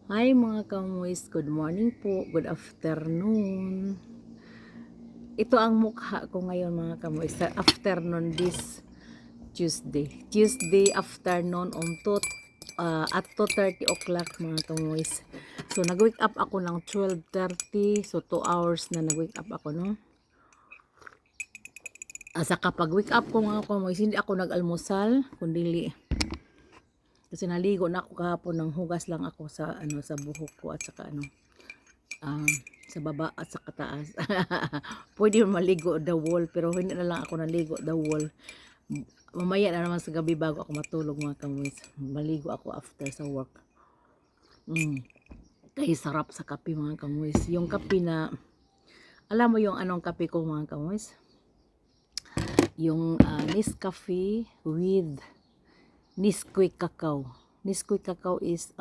Hi mga kamuis, good morning po, good afternoon. Ito ang mukha ko ngayon mga kamuis, sa afternoon this Tuesday afternoon at 2:30 o'clock mga kamuis. So nag-wake up ako ng 12:30, so 2 hours na nag-wake up ako, no? Sa kapag wake up ko mga kamuis, hindi ako nag-almusal, kundi kasi naligo na ako kahapon, ng hugas lang ako sa sa buhok ko at saka um, sa baba at sa kataas. Pwede yung maligo the wall, pero hindi na lang ako naligo the wall. Mamaya na naman sa gabi bago ako matulog mga kamuis. Maligo ako after sa work. Kaya sarap sa kape mga kamuis. Yung kape na, alam mo yung anong kape ko mga kamuis? Yung Nescafe with Nesquik Cacao. Nesquik Cacao is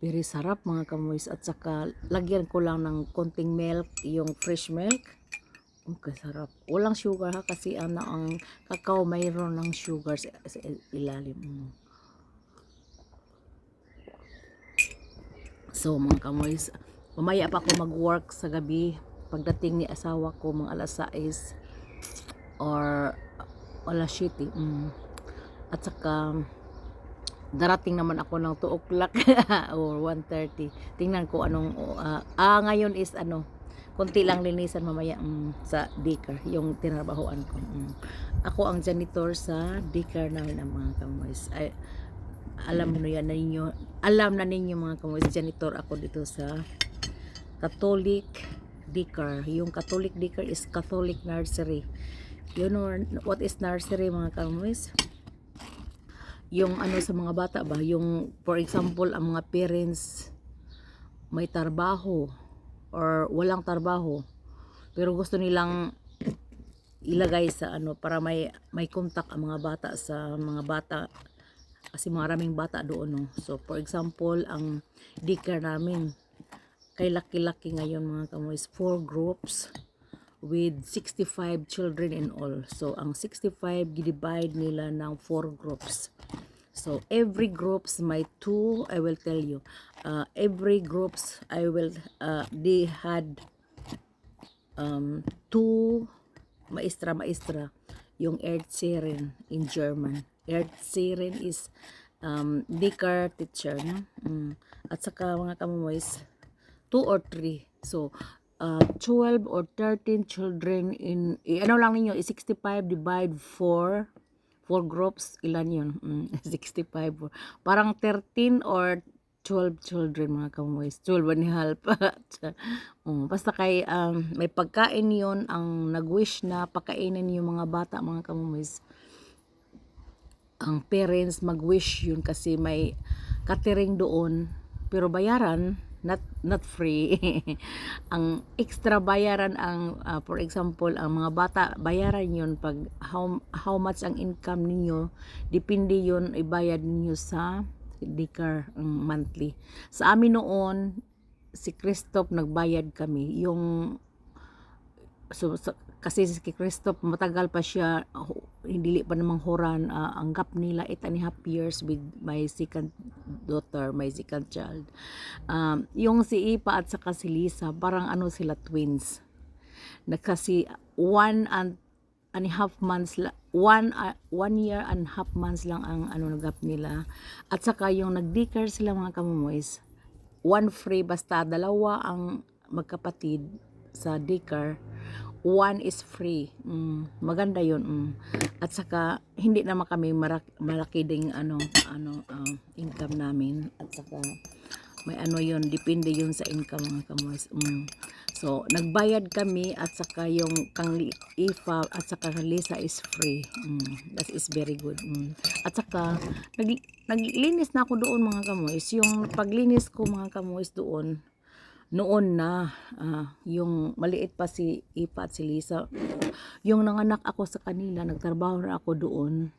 very sarap mga kamuis, at saka lagyan ko lang ng konting milk, yung fresh milk. Okay, sarap. Walang sugar ha, kasi ang kakao mayroon ng sugar sa ilalim. So mga kamuis, mamaya pa ako mag-work sa gabi. Pagdating ni asawa ko mga alas 6 or alas 7. At saka darating naman ako ng 2 o'clock or 1:30. Tingnan ko anong ngayon is konti lang linisan mamaya sa daycare, yung tinrabahoan ko. Ako ang janitor sa daycare namin ang mga kamoys. Ay, alam na ninyo mga kamoys, janitor ako dito sa Catholic daycare. Yung Catholic daycare is Catholic nursery. You know what is nursery mga kamoys? Yung sa mga bata ba, yung for example ang mga parents may trabaho or walang trabaho pero gusto nilang ilagay sa para may contact ang mga bata sa mga bata, kasi maraming bata doon, no? So for example ang daycare namin kay laki-laki ngayon mga kamoys, 4 groups with 65 children in all. So ang 65 divide nila ng 4 groups. So every groups may two, I will tell you. Every groups they had two maestra. Yung Erzieherin in German. Erzieherin is daycare teacher, no? At saka mga kamumoys, 2 or 3. So 12 or 13 children in ano lang ninyo, 65 divide 4 groups, ilan yun? 65. Parang 13 or 12 children mga kamoys. 12 and a half. Basta kay may pagkain yon, ang nag-wish na pakainin yung mga bata mga kamoys. Ang parents mag-wish yun kasi may catering doon. Pero bayaran, not free. Ang extra bayaran ang for example ang mga bata, bayaran yun pag how much ang income ninyo, depende yun ibayad ninyo sa daycare monthly. Sa amin noon si Christoph nagbayad kami yung kasi si Christoph matagal pa siya, hindi pa namang horan, ang gap nila 8.5 years with my second daughter, my second child. Yung si Ipa at saka si Lisa, parang sila twins. Na kasi 1.5 months 1 year and half months lang ang gap nila. At saka yung nag-daycare sila mga kamumoys, one free, basta dalawa ang magkapatid sa daycare, one is free. Maganda yun. At saka hindi naman kami malaki ding income namin, at saka may yun, depende yun sa income mga kamoys. So nagbayad kami, at saka yung kang Ifa at saka Lisa is free. That is very good. At saka naglinis na ako doon mga kamoys. Yung paglinis ko mga kamoys doon noon na, yung maliit pa si Ipa at si Lisa, yung nanganak ako sa kanila, nagtrabaho na ako doon.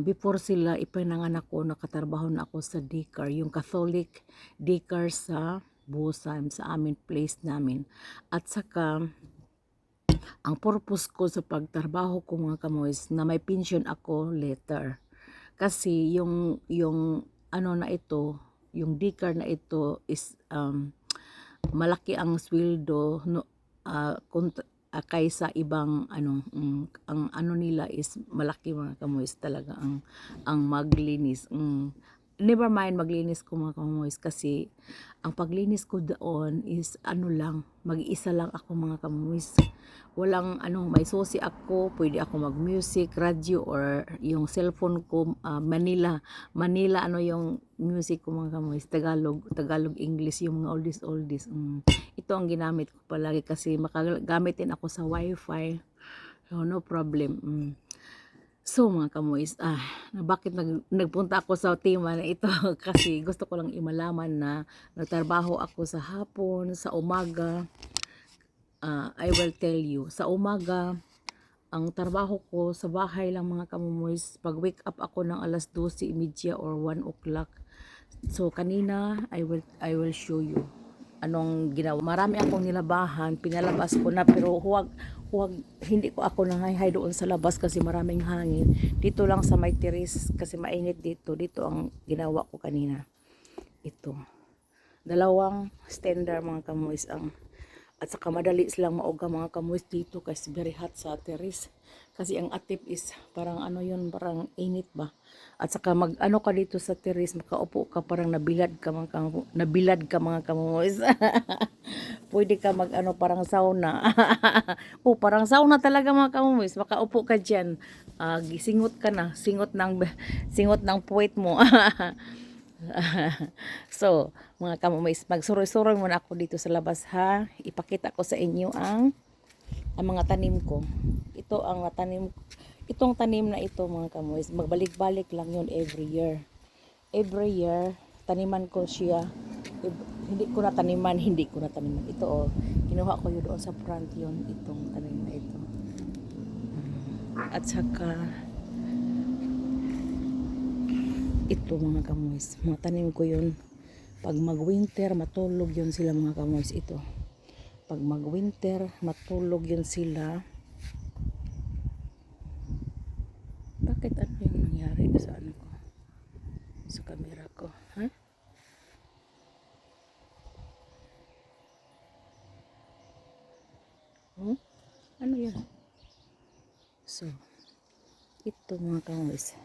Before sila ipinanganak ko, nakatrabaho na ako sa daycare, yung Catholic daycare sa Busam, sa amin place namin. At saka ang purpose ko sa pagtrabaho ko mga kamoys, na may pension ako later. Kasi yung na ito, yung decor na ito is malaki ang sweldo no, kaysa ibang ano, ang ano nila is malaki mga kamoys talaga ang maglinis. Never mind maglinis ko mga kamoys kasi ang paglinis ko doon is ano lang, mag-isa lang ako mga kamoys. Walang ano, may susi ako, pwede ako mag-music, radio or yung cellphone ko, Manila ano yung music ko mga kamoys, Tagalog English, yung mga oldies. Ito ang ginamit ko palagi kasi makagamit din ako sa wifi, so no problem. So mga kamoys, bakit nagpunta ako sa tema na ito kasi gusto ko lang imalaman na nagtrabaho ako sa hapon, sa umaga. I will tell you, sa umaga ang trabaho ko sa bahay lang mga kamoys, pag wake up ako ng alas 12:30 or 1 o'clock. So kanina I will show you anong ginawa. Marami akong nilabahan, pinalabas ko na pero huwag hindi ko ako nangayhay doon sa labas kasi maraming hangin. Dito lang sa may terrace kasi mainit dito. Dito ang ginawa ko kanina. Ito. Dalawang standard mga kamoys at saka madali silang mauga mga kamoys dito kasi very hot sa terrace. Kasi ang atip is parang ano yun, parang init ba. At saka mag ano ka dito sa terrace, makaupo ka parang nabilad ka mga kamoys. Pwede ka mag ano parang sauna. Parang sauna talaga mga kamoys. Makaupo ka diyan. Singot ka na, singot ng puwet mo. So, mga kamoys, magsuroy-suroy muna ako dito sa labas ha. Ipakita ko sa inyo ang mga tanim ko. Ito ang tanim, itong tanim na ito mga kamoys, magbalik-balik lang yun every year. Every year, taniman ko siya. Hindi ko na taniman. Ito kinuha ko yun doon sa front yun, itong tanim na ito. At saka, ito mga kamoys, mga tanim ko yun. Pag mag-winter, matulog yun sila mga kamoys. Ito. Pag mag-winter, matulog yun sila. Bakit ano yung nangyari sa ano ko? Sa camera ko. Ha? Ano yan? So, ito mga kamoys.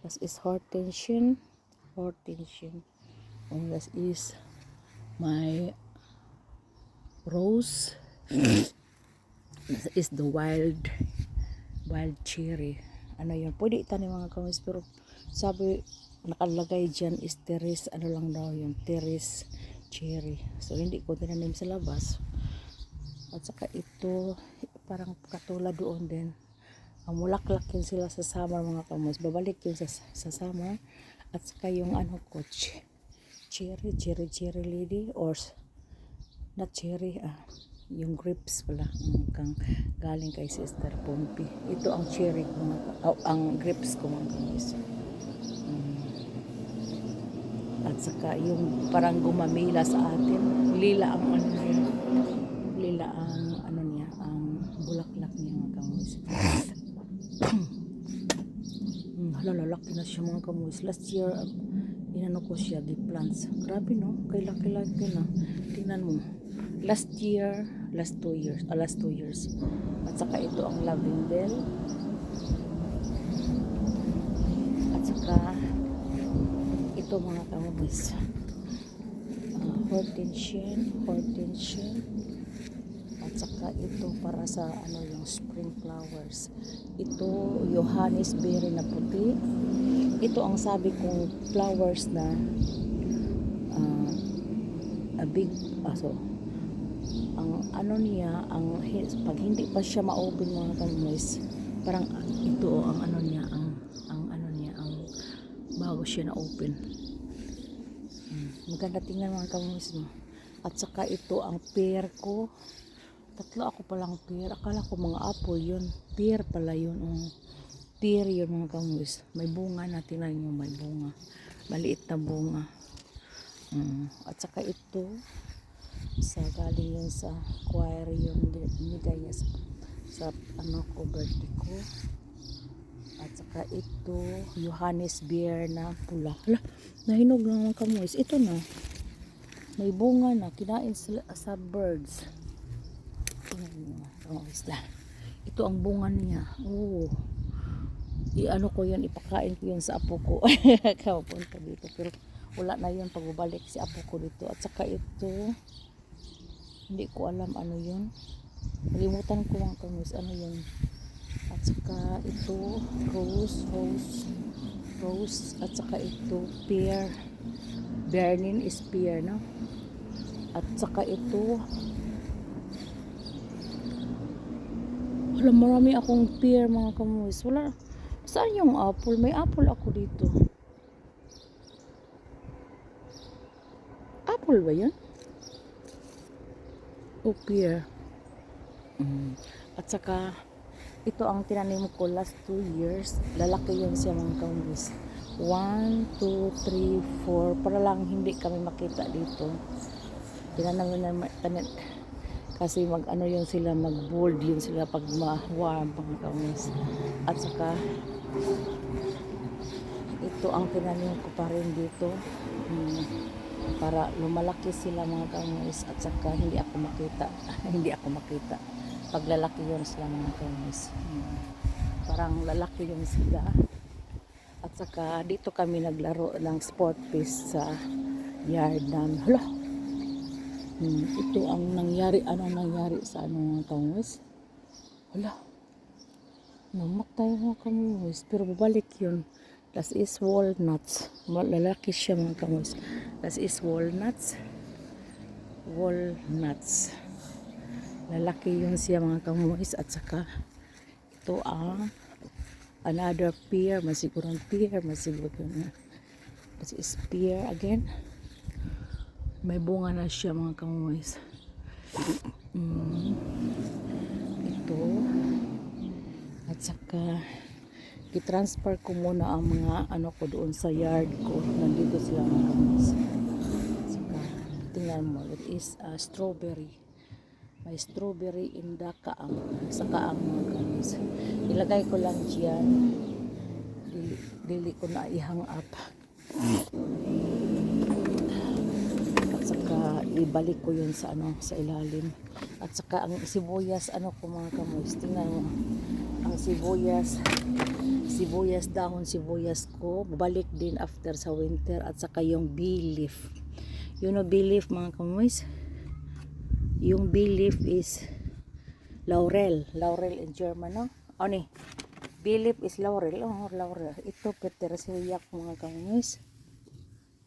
This is hortensia. And this is my rose. This is the wild cherry. Ano yun? Pwede itanim mga kamoys pero sabi nakalagay dyan is terrace. Ano lang daw yun? Terrace cherry. So hindi ko tinanim sa labas. At saka ito parang katulad doon din. Mulaklak yun sila sa summer mga kamoys. Babalik yun sa summer. At saka yung ano ko, cherry lady or not cherry, yung grapes pala kang galing kay Sister Pompi. Ito ang cherry ko ang grapes ko mga kamoys. At saka yung parang gumamila sa atin. Lila ang ano niya. Lila ang ano niya, ang bulaklak niya mga kamoys. Lalaki na siya mga kamoys. Last year, inano ko siya, plants. Grabe no, kay laki na. Tingnan mo. Last 2 years. At saka ito ang lavender. At saka ito mga kamoys. Hortensia. At saka ito para sa ano yung spring flowers. Ito Johannisberry na puti. Ito ang sabi kong flowers na a big ang ano niya, pag hindi pa siya ma-open mga kamoys, parang ito ang ano niya, ang bago siya na-open. Maganda tingnan mga kamoys no. At saka ito ang pear ko. 3 ako palang pear. Akala ko mga apple yun. Pear pala yun. Pear yun mga kamoys. May bunga na. Tingnan nyo may bunga. Maliit na bunga. At saka ito galing yun sa aquarium. Binigay niya sa ano ko, birthday ko. At saka ito, Johannes beer na pula. Hala, nahinog na mga kamoys. Ito na. May bunga na. Kinain sa birds. Ito ang bunga niya. Oh. I-ano ko yun, ipakain ko yun sa apo ko. Kapunta dito. Pero wala na yun pagbabalik si apo ko dito. At saka ito, hindi ko alam ano yun. Nalimutan ko mga kamoys. Ano yun? At saka ito rose at saka ito pear. Bernin is pear, no? At saka ito wala, marami akong pear mga kamoys. Wala, saan yung apple? May apple ako dito. Apple ba yun? O pear. At saka ito ang tinanim ko last 2 years. Lalaki yun siya mga kamoys. 1, 2, 3, 4. Para lang hindi kami makita dito. Tinanim na kasi mag ano yun sila, mag bold yun sila pag ma-warm mga kamoys. At saka ito ang tinanim ko pa rin dito. Para lumalaki sila mga kamoys. At saka hindi ako makita. Hindi ako makita. Paglalaki yun sila mga kamoys. Parang lalaki yun sila. At saka dito kami naglaro ng sport piece sa yard namin. Hala! Ito ang nangyari. Anong nangyari sa mga kamoys? Hala! Namatay mga kamoys. Pero babalik yun. Das is walnuts. Lalaki siya mga kamoys. Das is walnuts. Walnuts. Lalaki yun siya mga kamoys. At saka ito ang another pear. Masigurong pear. Masigurong this is pear again. May bunga na siya mga kamoys. Ito. At saka i-transfer ko muna ang mga ano ko doon sa yard ko. Nandito sila mga kamoys. At saka tingnan mo, it is strawberry. May strawberry in the kaang. Sa kaang mga kamoys. Ilagay ko lang dyan. Dili ko na i-hang up. At saka ibalik ko yun sa ano, sa ilalim. At saka ang sibuyas ano ko mga kamoys. Tingnan mo. Ang sibuyas, dahon sibuyas ko, babalik din after sa winter. At saka yung bay leaf. You know bay leaf mga kamoys? Yung bay leaf is laurel in German, no? O ni, bay leaf is laurel. Oh, laurel. Ito petersilia mga kamoys.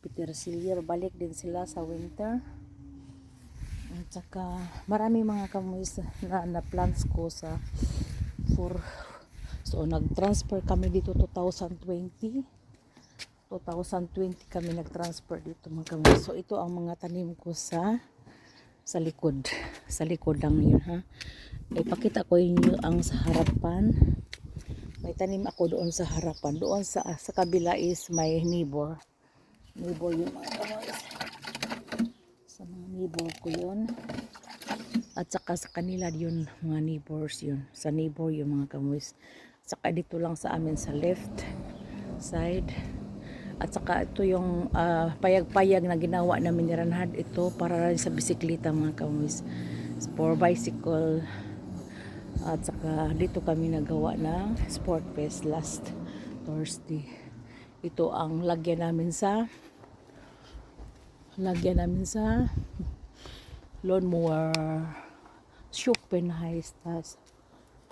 Petersilia, babalik din sila sa winter. At saka marami mga kamoys na plants ko sa so nag-transfer kami dito 2020 kami nag-transfer dito mga kamoys. So ito ang mga tanim ko sa likod lang yun ha. Ipakita ko inyo ang sa harapan. May tanim ako doon sa harapan. Doon sa kabila is may neighbor yung mga kamoys. Sa mga neighbor ko yun. At saka sa kanila yun mga neighbors yun. Sa neighbor yung mga kamoys. At saka dito lang sa amin sa left side. At saka ito yung payag-payag na ginawa namin ni Ranhad. Ito para rin sa bisikleta mga kamoys. For bicycle. At saka dito kami nagawa ng sport fest last Thursday. Ito ang lagyan namin sa lawnmower. Schopenhaistas.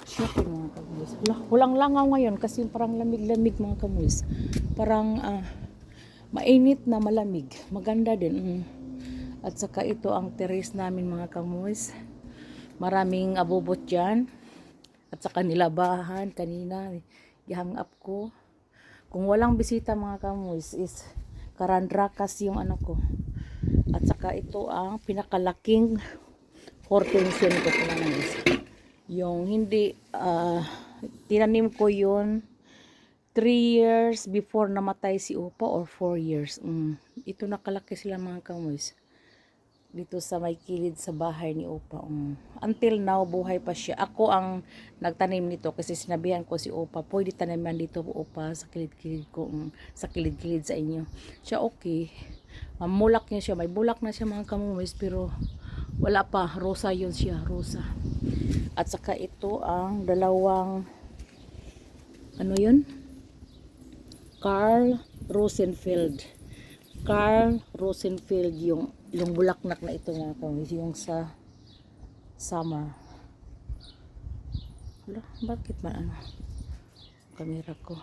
Shopping mga kamoys. Walang langaw ngayon kasi parang lamig-lamig mga kamoys. Parang mainit na malamig. Maganda din. At saka ito ang terrace namin mga kamoys. Maraming abubot dyan. At saka nilabahan kanina. I-hang up ko. Kung walang bisita mga kamoys is karandrakas yung ano ko. At saka ito ang pinakalaking hortensia ko kamoys. Yung hindi tinanim ko yun 3 years before namatay si Upa or 4 years. Ito nakalaki sila mga kamoys. dito sa may kilid sa bahay ni Opa. Until now, buhay pa siya. Ako ang nagtanim nito kasi sinabihan ko si Opa, pwede taniman dito Opa sa kilid-kilid ko, sa kilid-kilid sa inyo. Siya okay. Mamulak niya siya. May bulak na siya mga kamumis pero wala pa. Rosa yun siya. Rosa. At saka ito ang dalawang ano yun? Carl Rosenfeld. Carl Rosenfeld yung bulaklak na ito mga kamis, yung sa summer. Hala, bakit man ano kamera ko?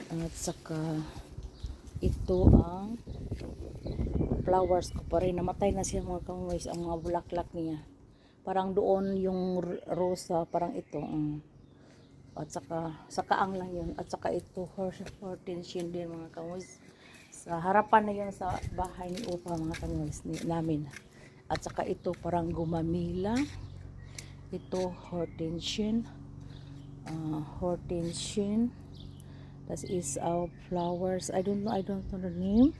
At saka ito ang flowers ko pa rin. Namatay na siya mga kamis, ang mga bulaklak niya. Parang doon yung rosa, parang ito. At saka, sakaang lang yun. At saka ito, hortensia din mga kamis. Sa harapan na yun sa bahay ni Opa mga kamis namin. At saka ito, parang gumamila. Ito, hortensia. Hortensia. That is our flowers. I don't know the name.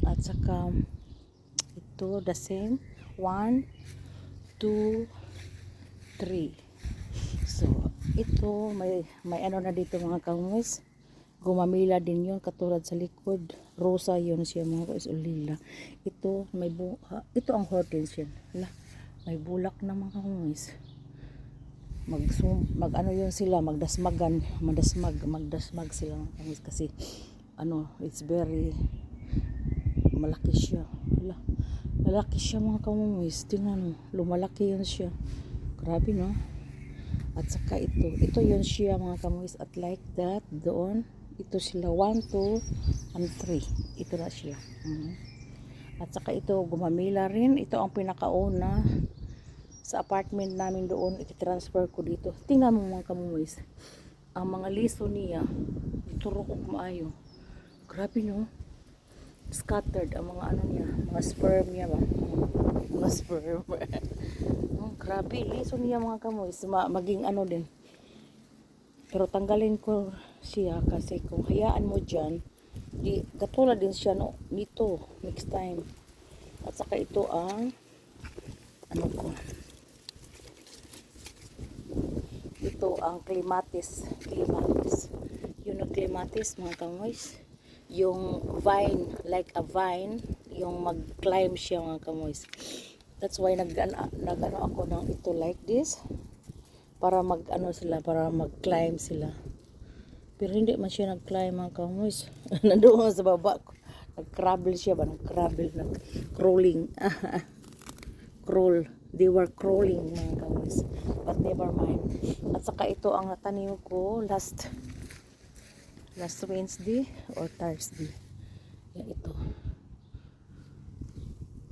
At saka ito the same 1 2 3. So ito may ano na dito mga kamis, gumamila din yun katulad sa likod, rosa yun siya mga kamis, lila. Ito may ito ang hortensia. Hala, may bulak na mga kamis. Mag ano yun sila, magdasmag sila mga kamis kasi ano, it's very malaki siya. Hala, malaki siya mga kamumis. Tingnan mo, lumalaki yun siya. Grabe no. At saka ito yun siya mga kamumis. At like that, doon, ito sila 1, 2, and 3. Ito na siya. At saka ito, gumamila rin. Ito ang pinakauna sa apartment namin doon. I-transfer ko dito. Tingnan mo mga kamumis. Ang mga liso niya, ituro ko maayo. Grabe no. Scattered ang mga ano niya, mga sperm niya ba? Mga sperm. Grabe, liso niya mga kamuis. Maging ano din. Pero tanggalin ko siya kasi kung hayaan mo dyan, katulad din siya no, nito, next time. At saka ito ang ano ko. Ito ang clematis. Yun ang clematis mga kamuis. Yung vine, like a vine, yung mag-climb siya mga kamoys. That's why nag-ano ako ng ito like this para para mag-climb sila. Pero hindi man siya nag-climb mga kamoys. Nandoon sa baba ko. Nag-crawl siya ba? Nag-crawling. Crawl. They were crawling mga kamoys. But never mind. At saka ito ang natanim ko last Wednesday or Thursday. Yan ito.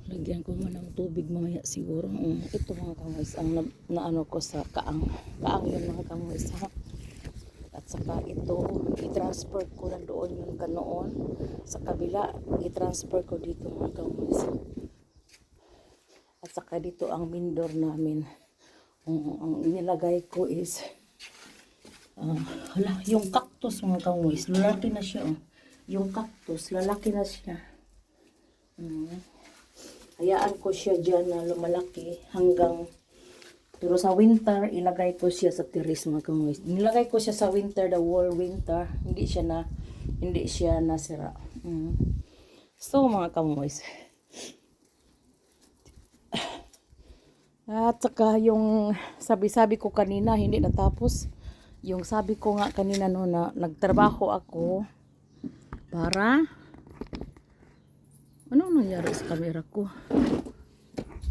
Lagyan ko muna ng tubig mamaya siguro. Ito mga kamoys ang naano ko sa kaang yun mga kamoys ha. At saka ito i-transfer ko na doon yung ganoon sa kabila, i-transfer ko dito mga kamoys. At saka dito ang mindor namin. Ang inilagay ko is hala, yung cactus mga kamoys, lalaki na siya. Yung cactus, lalaki na siya. Hayaan ko siya dyan na lumalaki hanggang, pero sa winter, ilagay ko siya sa terrace mga kamoys. Nilagay ko siya sa winter, the whole winter, hindi siya nasira. So mga kamoys. At saka yung sabi ko kanina, hindi natapos. Yung sabi ko nga kanina no, na nagtrabaho ako para anong nangyari sa camera ko?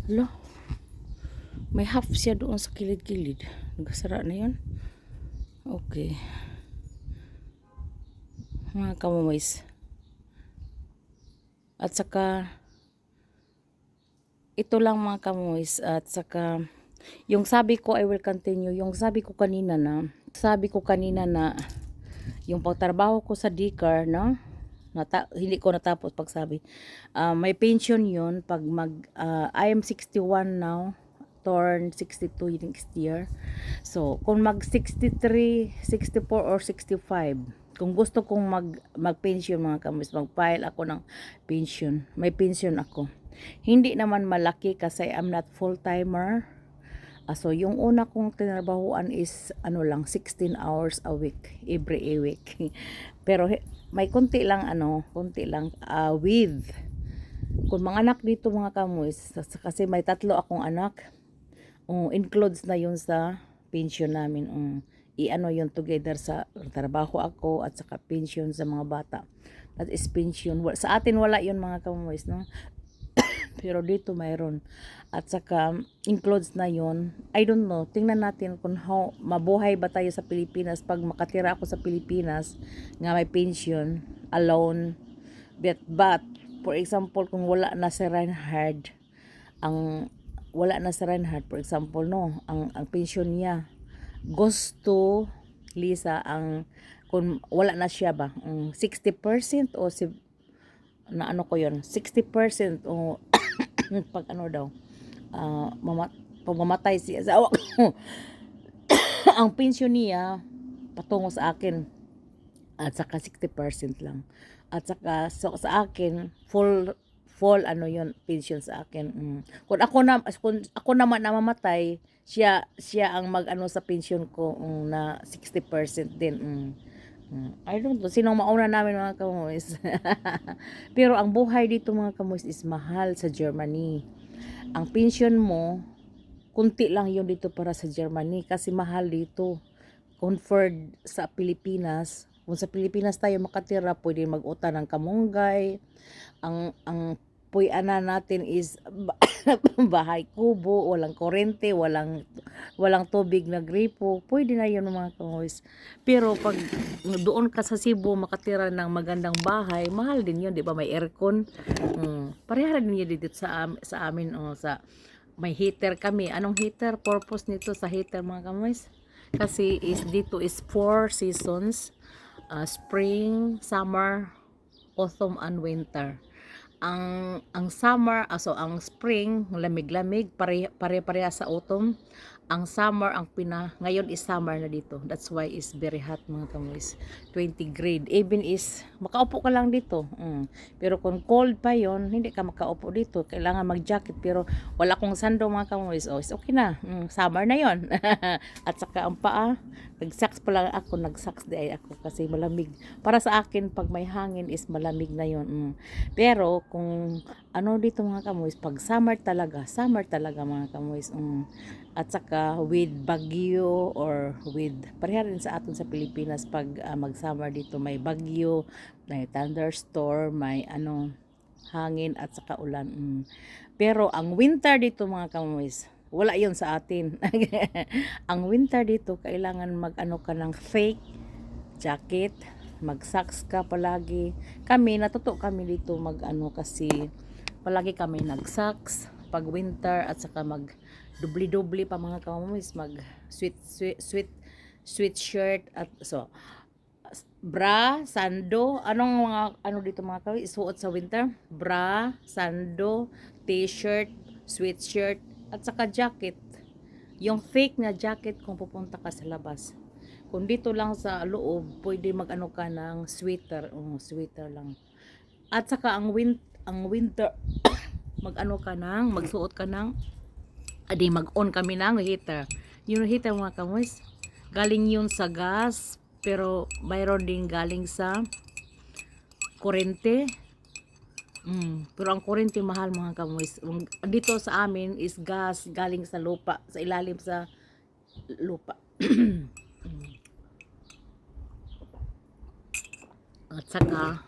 Hala, may half siya doon sa kilid-kilid. Nagasara na yun. Okay mga kamumis. At saka ito lang mga kamumis. At saka yung sabi ko, I will continue. Yung sabi ko kanina na yung pagtrabaho ko sa Dicar, no? Hindi ko natapos pagsabi. May pension yun pag I am 61 now, turn 62 next year. So, kung mag 63, 64 or 65, Kung gusto kong mag-pension mga kamoys, mag-file ako ng pension. May pension ako. Hindi naman malaki kasi I'm not full-timer. So, yung una kong tinrabahuan is ano lang, 16 hours a week, every week. Pero may konti lang with kung mga anak dito mga kamoys, kasi may 3 akong anak, includes na yun sa pension namin. I-ano yun together sa trabaho ako at saka pension sa mga bata. That is pension. Sa atin wala yun mga kamoys, no? Pero dito mayroon. At saka includes na yun. I don't know. Tingnan natin kung how mabuhay ba tayo sa Pilipinas pag makatira ako sa Pilipinas nga may pension alone. But for example, kung wala na si Reinhard, for example, no, ang pension niya gusto Lisa ang kung wala na siya ba 60% o si na ano ko yon 60% o pag ano daw pag mamatay si asawa ko ang pension niya patungo sa akin at saka 60% lang at saka so, sa akin full ano yon pension sa akin. Kung ako naman namamatay siya ang mag-ano sa pension ko na 60% din. I don't know sino mauna namin mga kamoys. Pero ang buhay dito mga kamoys is mahal sa Germany. Ang pension mo kunti lang yun dito para sa Germany kasi mahal dito conferred sa Pilipinas. Kung sa Pilipinas tayo makatira, pwede mag-utan ng kamunggay. Ang puy-ana natin is bahay kubo, walang kurente, walang tubig na gripo. Pwede na yun mga kamoys. Pero pag doon ka sa Cebu makatira ng magandang bahay, mahal din yun, di ba? May aircon. Pareha din yun dito sa amin sa may heater kami. Anong heater? Purpose nito sa heater mga kamoys? Kasi dito is 4 seasons. Spring, summer, autumn, and winter. Ang summer, ang spring, lamig-lamig, pare-pareha sa autumn. Ang summer, ngayon is summer na dito. That's why is very hot mga kamoys. 20 grade. Even is, makaupo ka lang dito. Pero kung cold pa yon hindi ka makaupo dito. Kailangan mag-jacket. Pero wala kong sando mga kamoys. Is okay na. Summer na yon At saka ang paa, nag-socks pa lang ako. Nag-socks di ay ako kasi malamig. Para sa akin, pag may hangin is malamig na yon Pero kung ano dito mga kamoys, pag summer talaga mga kamoys. At saka with bagyo or with pareha rin sa atin sa Pilipinas pag mag-summer dito may bagyo, may thunderstorm, may hangin at saka ulan. Pero ang winter dito mga kamoys, wala yon sa atin. Ang winter dito kailangan mag-ano ka ng fake jacket, mag-socks ka palagi. Natuto kami dito mag-ano kasi palagi kami nag-socks pag winter at saka dubli-dubli pa mga kamoys, mag sweat shirt at bra, sando, anong mga dito mga kamoys isuot sa winter? Bra, sando, t-shirt, sweatshirt at saka jacket. Yung fake na jacket kung pupunta ka sa labas. Kung dito lang sa loob, pwede mag-ano ka ng sweater, sweater lang. At saka ang winter magsuot ka ng mag-on kami ng heater. Yung heater mga kamoys, galing yun sa gas, pero mayroon din galing sa kurente. Pero ang kurente mahal mga kamoys. Dito sa amin is gas galing sa lupa, sa ilalim sa lupa. At saka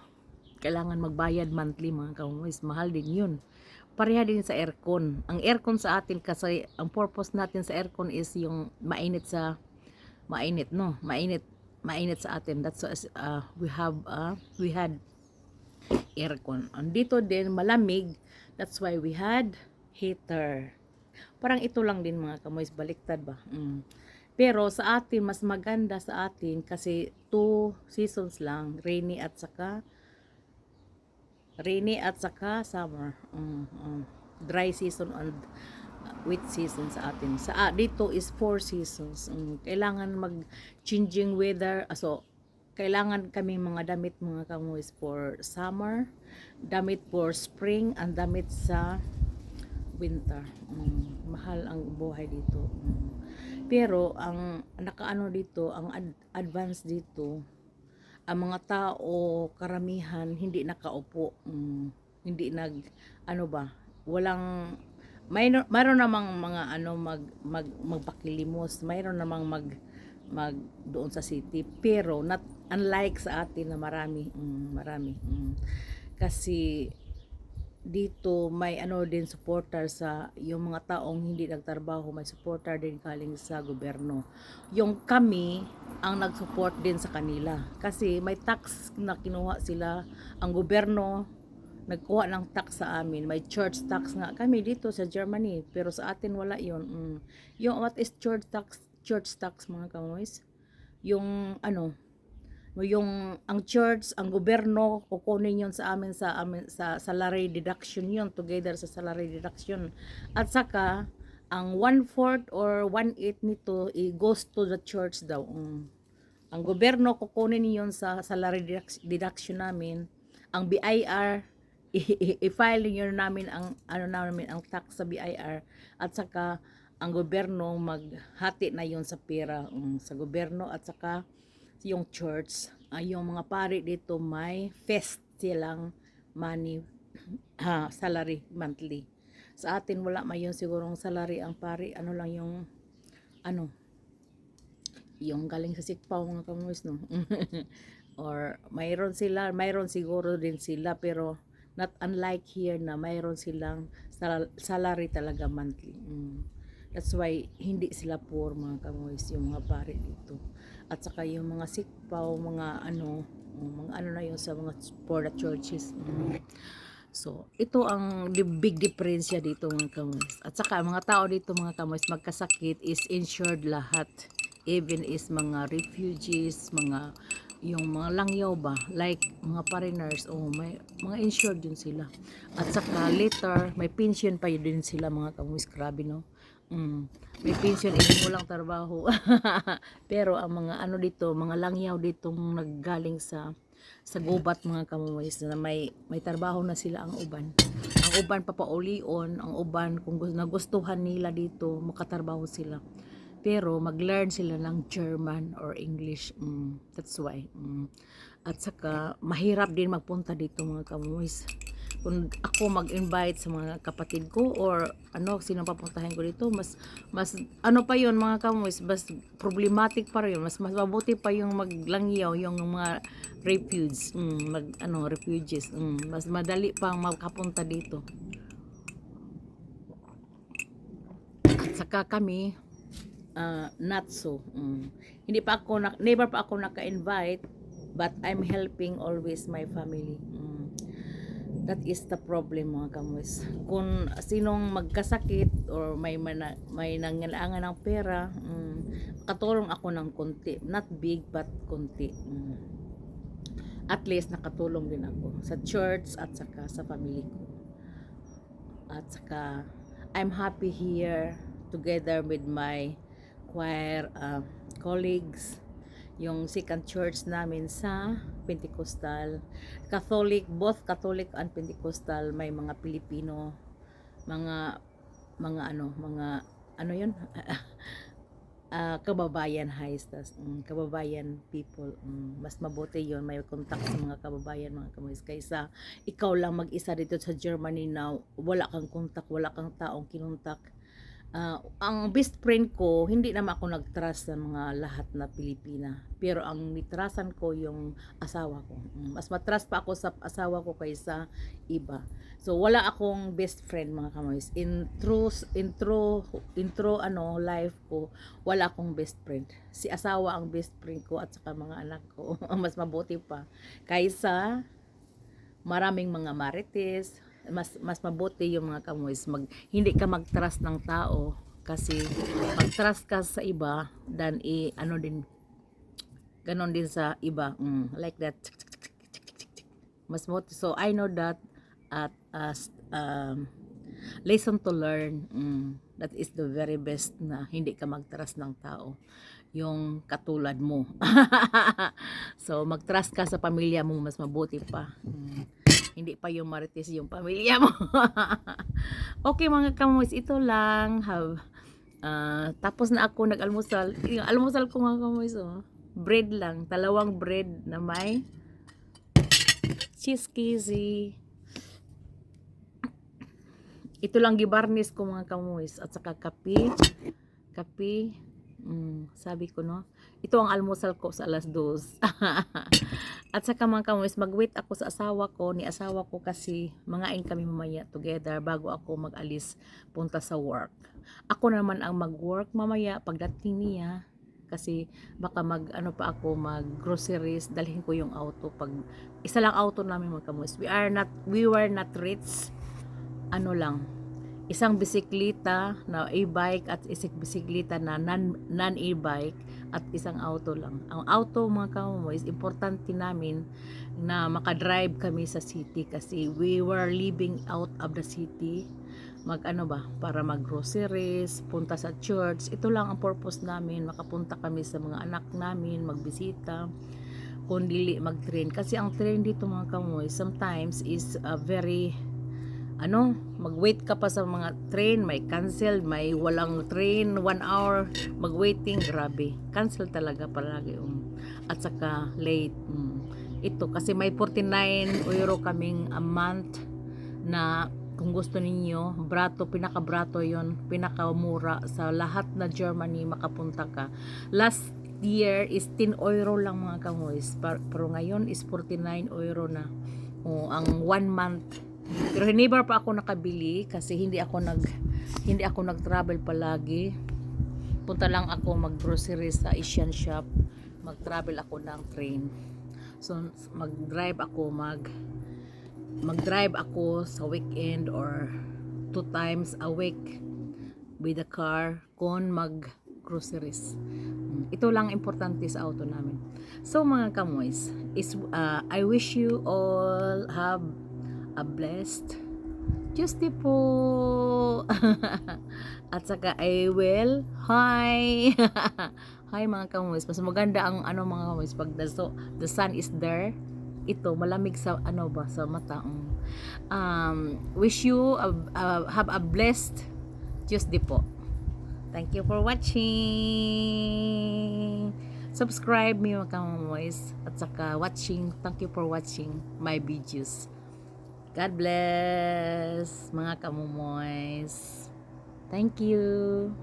kailangan magbayad monthly mga kamoys. Mahal din yun. Pareha din sa aircon. Ang aircon sa atin kasi ang purpose natin sa aircon is yung mainit sa mainit sa atin. That's we had aircon. Andito din malamig. That's why we had heater. Parang ito lang din mga kamoys, baliktad ba? Pero sa atin mas maganda sa atin kasi 2 seasons lang, rainy at saka summer. Dry season and wet season sa atin. Dito is 4 seasons. Kailangan mag changing weather. kailangan kami mga damit mga kamoys for summer, damit for spring, and damit sa winter. Mahal ang buhay dito. Pero ang nakaano dito, ang advance dito, ang mga tao karamihan hindi nakaupo. Hindi ano ba, walang mayroon namang mga ano magpakilimos, mayroon namang mag doon sa city, pero not unlike sa atin na marami. Kasi dito may ano din supporter sa yung mga taong hindi nagtrabaho, may supporter din galing sa gobyerno. Yung kami ang nag-support din sa kanila kasi may tax na kinuha sila, ang gobyerno nagkuha ng tax sa amin, may church tax nga kami dito sa Germany, pero sa atin wala yon. Yung what is church tax mga kamoys, yung ano, yung ang church, ang gobyerno kukunin yon sa amin sa salary deduction yon, together sa salary deduction. At saka ang 1/4 or 1/8 nito goes to the church daw. Ang gobyerno kukunin yon sa salary deduction namin. Ang BIR i-file niyo namin ang ano namin ang tax sa BIR, at saka ang gobyerno maghati na yon sa pera sa gobyerno, at saka yung church, yung mga pari dito may fest silang money, salary monthly. Sa atin wala mayon sigurong salary ang pari, ano lang yung ano, yung galing sa sikpaw mga kamuis, no? Or mayroon siguro din sila, pero not unlike here na mayroon silang salary talaga monthly. That's why hindi sila poor mga kamoys, yung mga pare dito. At saka yung mga sikpaw, mga ano na yun sa mga for the churches. So, ito ang big difference dito mga kamoys. At saka mga tao dito mga kamoys, magkasakit is insured lahat. Even is mga refugees, yung mga langyaw ba, like mga foreigners, may mga insured din sila. At saka later may pension pa din sila mga kamoys, grabe no. May pension even walang trabaho. Pero ang mga ano dito, mga langyaw ditong naggaling sa gubat mga kamoys, na may trabaho na sila ang uban. Ang uban papaulion, ang uban kung nagustuhan nila dito makatrabaho sila. Pero mag-learn sila ng German or English. That's why. At saka mahirap din magpunta dito mga kamoys. Kung ako mag-invite sa mga kapatid ko or sino papuntahin ko dito, mas ano pa yon mga kamoys, mas problematic pa rin, mas mabuti pa yung maglangyaw, yung mga refugees, refugees, mas madali pang makapunta dito. At saka kami not so. Never pa ako naka-invite, but I'm helping always my family. That is the problem mga kamoys. Kung sinong magkasakit or may nangailangan ng pera, katulong ako ng konti, not big but konti. At least nakatulong din ako sa church at saka sa family ko. At saka I'm happy here together with my choir colleagues, yung second church namin sa Pentecostal, Catholic, both Catholic and Pentecostal. May mga Pilipino, mga yun, kababayan kababayan people. Mas mabuti yon, may contact sa mga kababayan mga kamoys, kaysa ikaw lang mag-isa dito sa Germany na wala kang contact, wala kang taong kinontak. Ang best friend ko, hindi naman ako nag-trust sa mga lahat na Pilipina. Pero ang nitrasan ko yung asawa ko. Mas matrust pa ako sa asawa ko kaysa iba. So wala akong best friend mga kamoys. In true life ko, wala akong best friend. Si asawa ang best friend ko at saka mga anak ko. Mas mabuti pa kaysa maraming mga marites. Mas mabuti yung mga kamoys, hindi ka mag-trust ng tao, kasi mag-trust ka sa iba dan ganon din sa iba, like that. Mas mabuti. So I know that at lesson to learn, that is the very best, na hindi ka mag-trust ng tao. yung katulad mo. So mag-trust ka sa pamilya mo, mas mabuti pa. Hindi pa yung marites yung pamilya mo. Okay mga kamoys, ito lang. Tapos na ako nag-almusal. Yung almusal ko mga kamoys, bread lang. 2 bread na may cheese kizzy. Ito lang gibarnis ko mga kamoys. At saka kape. Kape. Sabi ko no. Ito ang almusal ko sa alas 2. At saka mga kamoys, mag-wait ako sa asawa ko. Ni asawa ko kasi mangain kami mamaya together bago ako mag-alis punta sa work. Ako naman ang mag-work mamaya pagdating niya. Kasi baka mag groceries, dalhin ko yung auto pag isa lang auto namin mga kamoys. We were not rich. Ano lang, isang bisikleta na e-bike at isang bisikleta na non-e-bike at isang auto lang. Ang auto mga kamoys, importante namin na makadrive kami sa city kasi we were living out of the city. Para mag-groceries, punta sa church. Ito lang ang purpose namin, makapunta kami sa mga anak namin, magbisita, kundi mag-train. Kasi ang train dito mga kamoy, sometimes is very mag-wait ka pa sa mga train, may cancel, may walang train, 1 hour, mag-waiting, grabe. Cancel talaga palagi. At saka late. Ito, kasi may 49 euro kaming a month na kung gusto ninyo, pinaka-brato yon, pinakamura sa lahat na Germany makapunta ka. Last year is 10 euro lang mga kamoys, pero ngayon is 49 euro na. Ang 1 month. Pero never pa ako nakabili kasi hindi ako nag-travel palagi. Punta lang ako mag-grocery sa Asian shop. Mag-travel ako ng train. So mag-drive ako sa weekend or 2 times a week with the car kung mag-groceries. Ito lang importante sa auto namin. So mga kamoys, I wish you all have a blessed Tuesday po. At saka I will hi. Hi mga kamoys. Mas maganda ang mga kamoys pag the sun is there. Ito malamig sa sa mata. Wish you have a blessed Tuesday po. Thank you for watching. Subscribe me mga kamoys at saka thank you for watching my videos. God bless mga kamumoys. Thank you.